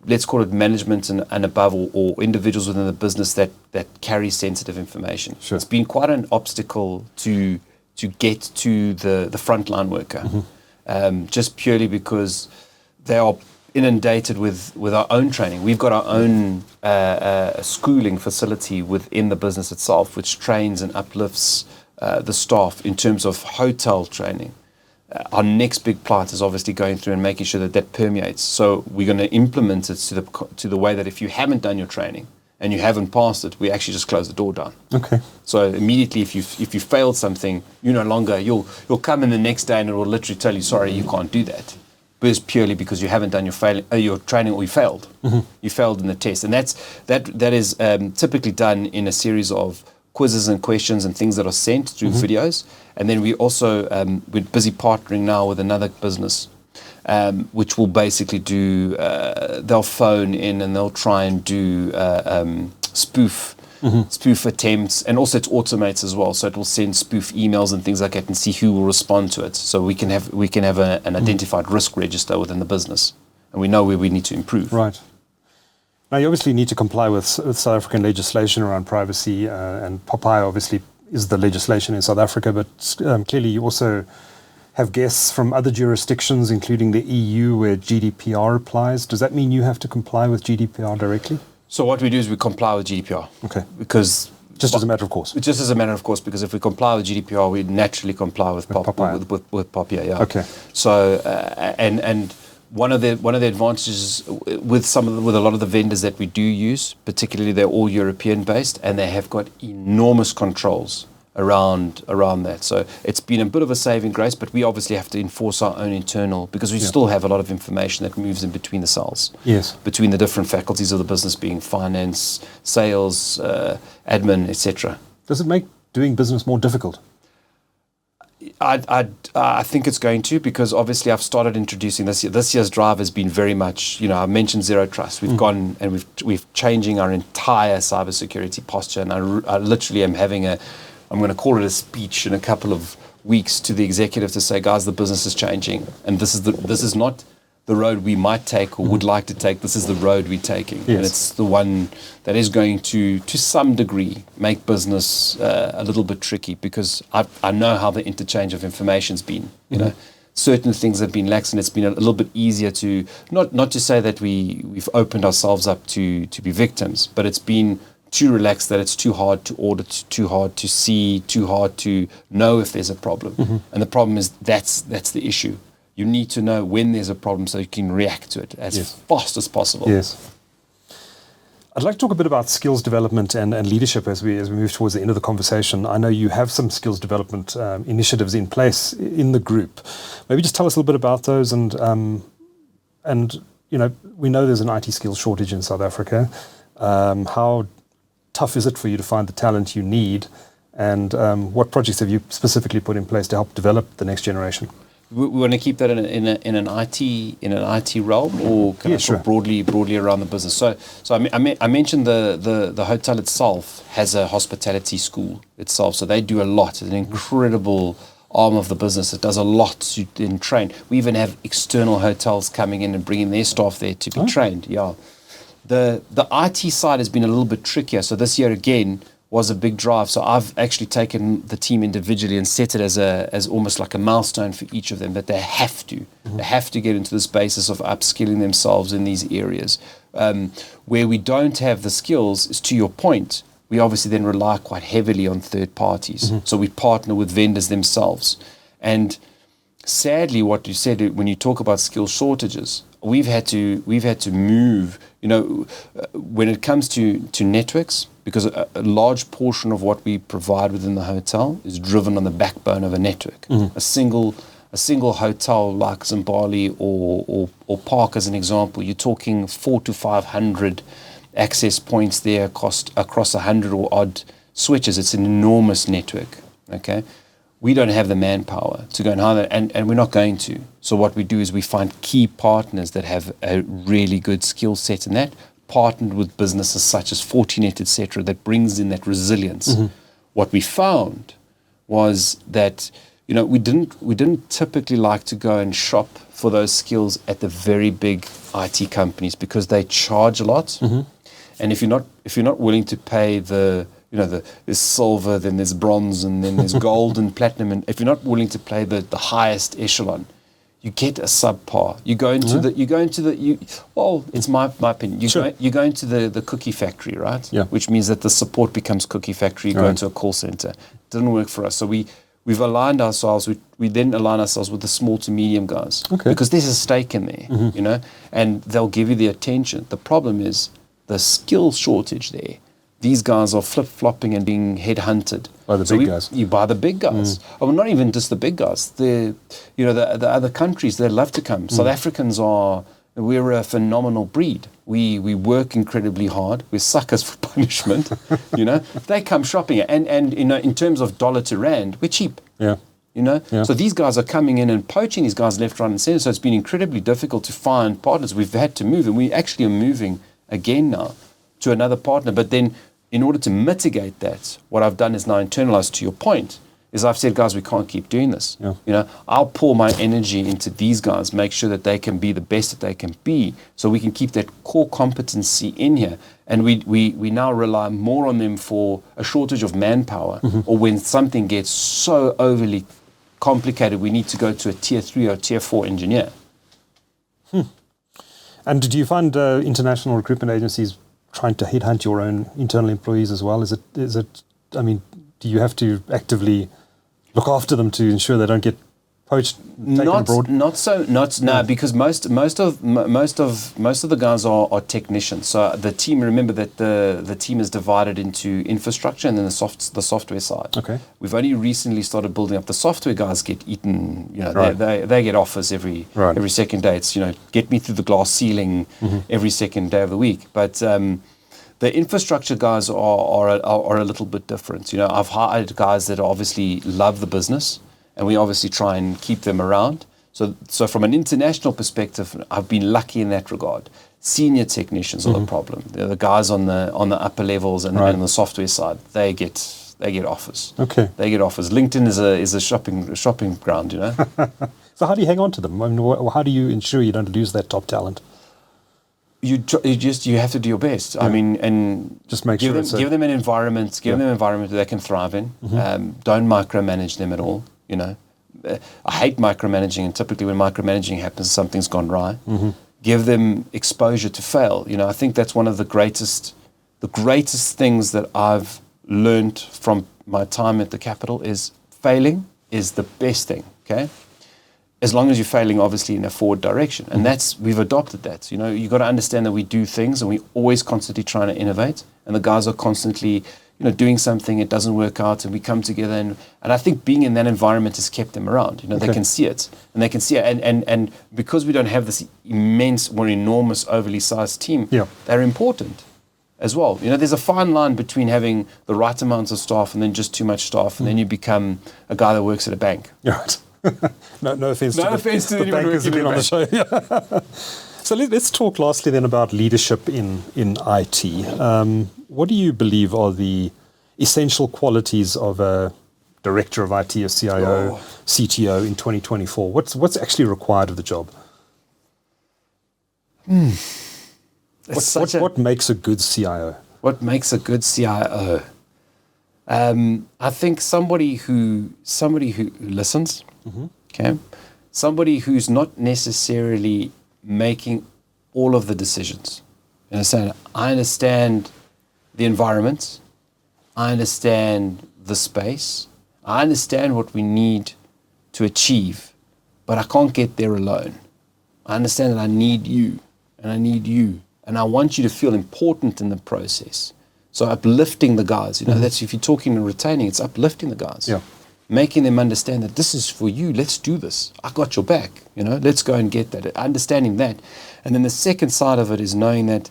let's call it management and above, or individuals within the business that carry sensitive information. Sure. It's been quite an obstacle to get to the frontline worker, just purely because they are inundated with our own training. We've got our own schooling facility within the business itself, which trains and uplifts the staff in terms of hotel training. Our next big part is obviously going through and making sure that permeates. So we're going to implement it to the way that if you haven't done your training and you haven't passed it, we actually just close the door down. Okay. So immediately, if you failed something, you no longer you'll come in the next day and it will literally tell you, sorry, you can't do that. But it's purely because you haven't done your training, or you failed. You failed in the test, and that is typically done in a series of quizzes and questions and things that are sent through videos. And then we also, we're busy partnering now with another business, which will basically do, they'll phone in and they'll try and do spoof attempts. And also it automates as well. So it will send spoof emails and things like that and see who will respond to it. So we can have an identified risk register within the business. And we know where we need to improve. Right. Now, you obviously need to comply with South African legislation around privacy, and Popeye obviously is the legislation in South Africa, but clearly you also have guests from other jurisdictions, including the EU, where GDPR applies. Does that mean you have to comply with GDPR directly? So what we do is we comply with GDPR. Okay. Because just as a matter of course. Just as a matter of course, because if we comply with GDPR, we naturally comply with Popeye. With Popeye, yeah. Okay. So and one of the advantages with a lot of the vendors that we do use, particularly they're all European based, and they have got enormous controls around that. So it's been a bit of a saving grace, but we obviously have to enforce our own internal, because we still have a lot of information that moves in between the cells. Yes. Between the different faculties of the business, being finance, sales, admin, etc. Does it make doing business more difficult? I think it's going to, because obviously I've started introducing this year. This year's drive has been very much, I mentioned zero trust. We've gone and we've changing our entire cybersecurity posture, and I literally am having I'm going to call it a speech in a couple of weeks to the executive to say, guys, the business is changing, and this is not the road we might take or would like to take. This is the road we're taking, and it's the one that is going to some degree make business a little bit tricky, because I know how the interchange of information's been. Certain things have been lax, and it's been a little bit easier to not to say that we've opened ourselves up to be victims, but it's been too relaxed, that it's too hard to audit, too hard to see, too hard to know if there's a problem. And the problem is that's the issue. You need to know when there's a problem so you can react to it as fast as possible. Yes. I'd like to talk a bit about skills development and leadership as we move towards the end of the conversation. I know you have some skills development initiatives in place in the group. Maybe just tell us a little bit about those, and we know there's an IT skills shortage in South Africa. How tough is it for you to find the talent you need, and what projects have you specifically put in place to help develop the next generation? We want to keep that in an IT realm, or can I talk broadly around the business? So I mentioned the hotel itself has a hospitality school itself, so they do a lot. It's an incredible arm of the business. It does a lot to train. We even have external hotels coming in and bringing their staff there to be trained. Yeah. The IT side has been a little bit trickier. So this year again was a big drive. So I've actually taken the team individually and set it as almost like a milestone for each of them, that they have to. They have to get into this basis of upskilling themselves in these areas. Where we don't have the skills is, to your point, we obviously then rely quite heavily on third parties. So we partner with vendors themselves. And sadly, what you said, when you talk about skill shortages, we've had to move, when it comes to networks, because a large portion of what we provide within the hotel is driven on the backbone of a network. A single hotel like Zimbabwe or Park, as an example, you're talking 400 to 500 access points there across 100 or odd switches. It's an enormous network. Okay, we don't have the manpower to go and hire that, and we're not going to. So what we do is we find key partners that have a really good skill set in that, partnered with businesses such as Fortinet, etc., that brings in that resilience. What we found was that we didn't typically like to go and shop for those skills at the very big IT companies, because they charge a lot, and if you're not willing to pay there's silver, then there's bronze, and then there's gold and platinum, and if you're not willing to pay the highest echelon, you get a subpar. It's my opinion. You go into the cookie factory, right? Yeah. Which means that the support becomes cookie factory. You go into a call center. It didn't work for us. So we've aligned ourselves. We then align ourselves with the small to medium guys, because there's a stake in there, and they'll give you the attention. The problem is the skill shortage there. These guys are flip-flopping and being headhunted. By the big guys. You buy the big guys. Oh, not even just the big guys. The other countries, they love to come. South Africans we're a phenomenal breed. We work incredibly hard. We're suckers for punishment. They come shopping. And in terms of dollar to rand, we're cheap. Yeah. So these guys are coming in and poaching these guys left, right, and center. So it's been incredibly difficult to find partners. We've had to move, and we actually are moving again now to another partner. But then, in order to mitigate that, what I've done is now internalized, to your point, is I've said, guys, we can't keep doing this. I'll pour my energy into these guys, make sure that they can be the best that they can be, so we can keep that core competency in here. And we now rely more on them for a shortage of manpower, or when something gets so overly complicated, we need to go to a tier 3 or tier 4 engineer. And do you find international recruitment agencies trying to headhunt your own internal employees as well? Is it? I mean, do you have to actively look after them to ensure they don't get poached, taken abroad? No, because most of the guys are technicians. So the team, remember that the team is divided into infrastructure and then the software side. Okay. We've only recently started building up. The software guys get eaten. Right. They get offers every second day. It's get me through the glass ceiling every second day of the week. But the infrastructure guys are a little bit different. I've hired guys that obviously love the business, and we obviously try and keep them around. So from an international perspective, I've been lucky in that regard. Senior technicians are the problem. They're the guys on the upper levels and on the software side. They get offers. Okay. They get offers. LinkedIn is a shopping ground. So how do you hang on to them? I mean, how do you ensure you don't lose that top talent? You have to do your best. Yeah. I mean, and just give them an environment. Give them an environment that they can thrive in. Don't micromanage them at all. I hate micromanaging, and typically when micromanaging happens, something's gone awry. Give them exposure to fail. I think that's one of the greatest things that I've learned from my time at the Capital is failing is the best thing. Okay. As long as you're failing, obviously, in a forward direction. And we've adopted that. You've got to understand that we do things and we're always constantly trying to innovate. And the guys are constantly, doing something, it doesn't work out, and we come together. And I think being in that environment has kept them around. They can see it. And they can see it. And because we don't have this immense or enormous, overly sized team, they're important as well. There's a fine line between having the right amount of staff and then just too much staff. And then you become a guy that works at a bank. Right. No offense to the bankers who've been on the show. So let's talk lastly then about leadership in IT. What do you believe are the essential qualities of a director of IT, a CIO, CTO in 2024? What's actually required of the job? What makes a good CIO? What makes a good CIO? I think somebody who listens. Okay, somebody who's not necessarily making all of the decisions. I understand the environment. I understand the space. I understand what we need to achieve, but I can't get there alone. I understand that I need you, and I need you, and I want you to feel important in the process. So uplifting the guys, that's if you're talking and retaining, it's uplifting the guys. Yeah. Making them understand that this is for you. Let's do this. I got your back. Let's go and get that. Understanding that. And then the second side of it is knowing that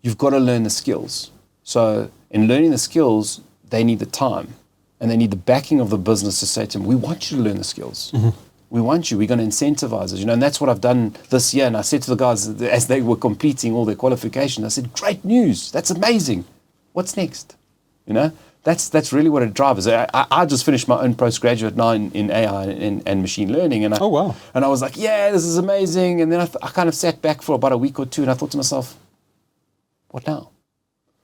you've got to learn the skills. So in learning the skills, they need the time and they need the backing of the business to say to them, we want you to learn the skills. We want you. We're going to incentivize us. And that's what I've done this year. And I said to the guys as they were completing all their qualifications, I said, great news. That's amazing. What's next? That's really what it drives. I just finished my own postgraduate now in AI and machine learning. And And I was like, yeah, this is amazing. And then I kind of sat back for about a week or two and I thought to myself, what now?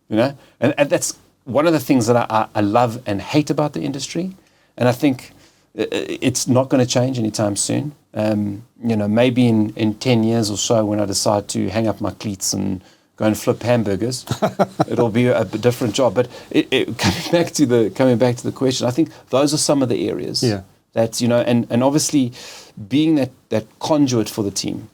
And that's one of the things that I love and hate about the industry. And I think it's not going to change anytime soon. Maybe in 10 years or so when I decide to hang up my cleats and go and flip hamburgers, it'll be a different job. But coming back to the question, I think those are some of the areas that and obviously being that conduit for the team.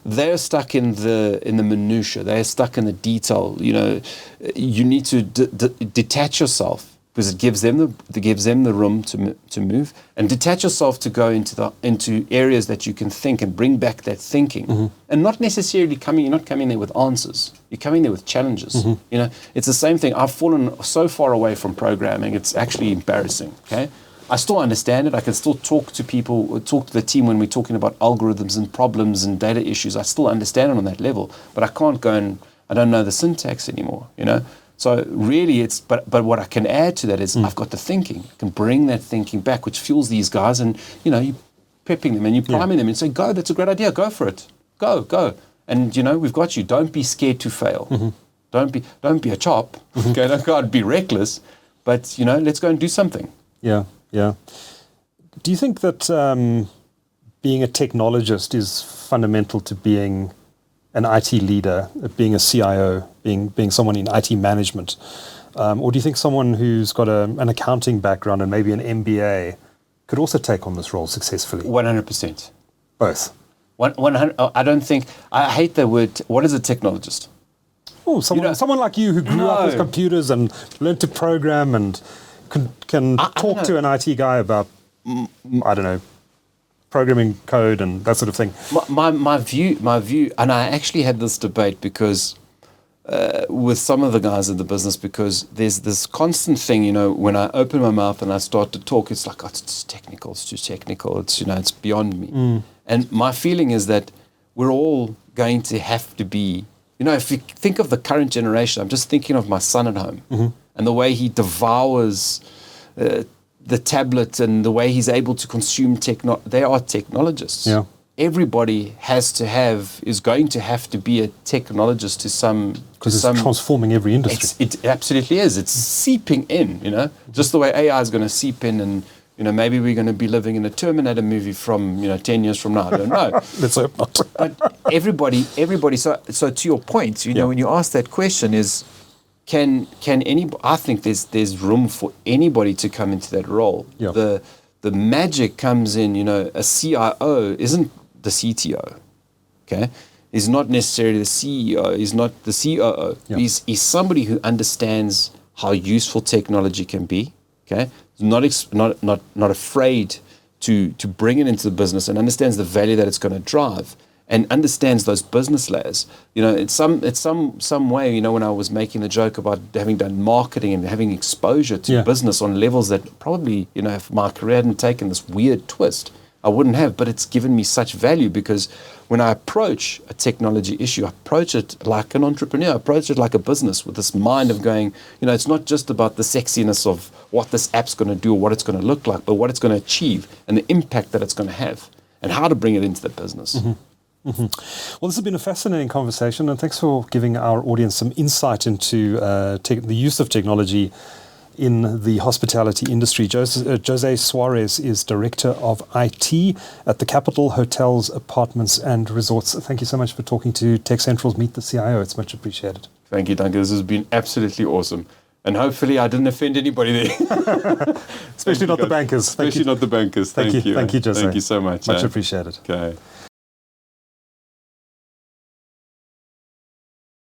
They're stuck in the minutiae. They're stuck in the detail. You need to detach yourself because it gives them the room to move, and detach yourself to go into areas that you can think and bring back that thinking, and not necessarily you're not coming there with answers. You're coming there with challenges. It's the same thing. I've fallen so far away from programming. It's actually embarrassing. Okay, I still understand it. I can still talk to people, talk to the team when we're talking about algorithms and problems and data issues. I still understand it on that level, but I can't go and I don't know the syntax anymore. So really but what I can add to that is I've got the thinking. I can bring that thinking back, which fuels these guys, and you prepping them and you priming them and say, go, that's a great idea, go for it. Go. And we've got you. Don't be scared to fail. Don't be a chop. Okay, don't go and be reckless. But let's go and do something. Yeah. Do you think that being a technologist is fundamental to being an IT leader, being a CIO, being someone in IT management? Or do you think someone who's got an accounting background and maybe an MBA could also take on this role successfully? 100%. Both. 100. I don't think. I hate the word. What is a technologist? Oh, someone like you who grew up with computers and learned to program and can talk to an IT guy about, I don't know, programming code and that sort of thing. My view, and I actually had this debate because with some of the guys in the business, because there's this constant thing, when I open my mouth and I start to talk, it's like, it's too technical, it's beyond me. And my feeling is that we're all going to have to be, if you think of the current generation, I'm just thinking of my son at home and the way he devours the tablet and the way he's able to consume they are technologists. Yeah. Everybody is going to have to be a technologist to some... Because it's transforming every industry. It absolutely is. It's seeping in, just the way AI is going to seep in, and, maybe we're going to be living in a Terminator movie from, 10 years from now. I don't know. Let's hope not. But everybody, so to your point, when you ask that question is, can anybody, I think there's room for anybody to come into that role. Yeah. The magic comes in, a CIO isn't the CTO, okay? He's not necessarily the CEO. He's not the COO. Yeah. He's somebody who understands how useful technology can be, okay? He's not afraid to bring it into the business and understands the value that it's going to drive, and understands those business layers. It's some way, when I was making the joke about having done marketing and having exposure to business on levels that probably, if my career hadn't taken this weird twist, I wouldn't have. But it's given me such value, because when I approach a technology issue, I approach it like an entrepreneur, I approach it like a business with this mind of going, it's not just about the sexiness of what this app's going to do or what it's going to look like, but what it's going to achieve and the impact that it's going to have and how to bring it into the business. Mm-hmm. Mm-hmm. Well, this has been a fascinating conversation, and thanks for giving our audience some insight into the use of technology in the hospitality industry. José Soares is Director of IT at the Capital Hotels, Apartments and Resorts. Thank you so much for talking to TechCentral's Meet the CIO. It's much appreciated. Thank you, Duncan. This has been absolutely awesome. And hopefully I didn't offend anybody there. Especially not the bankers. Especially not the bankers. Thank you. Thank you, José. Thank you so much. Much appreciated. Okay.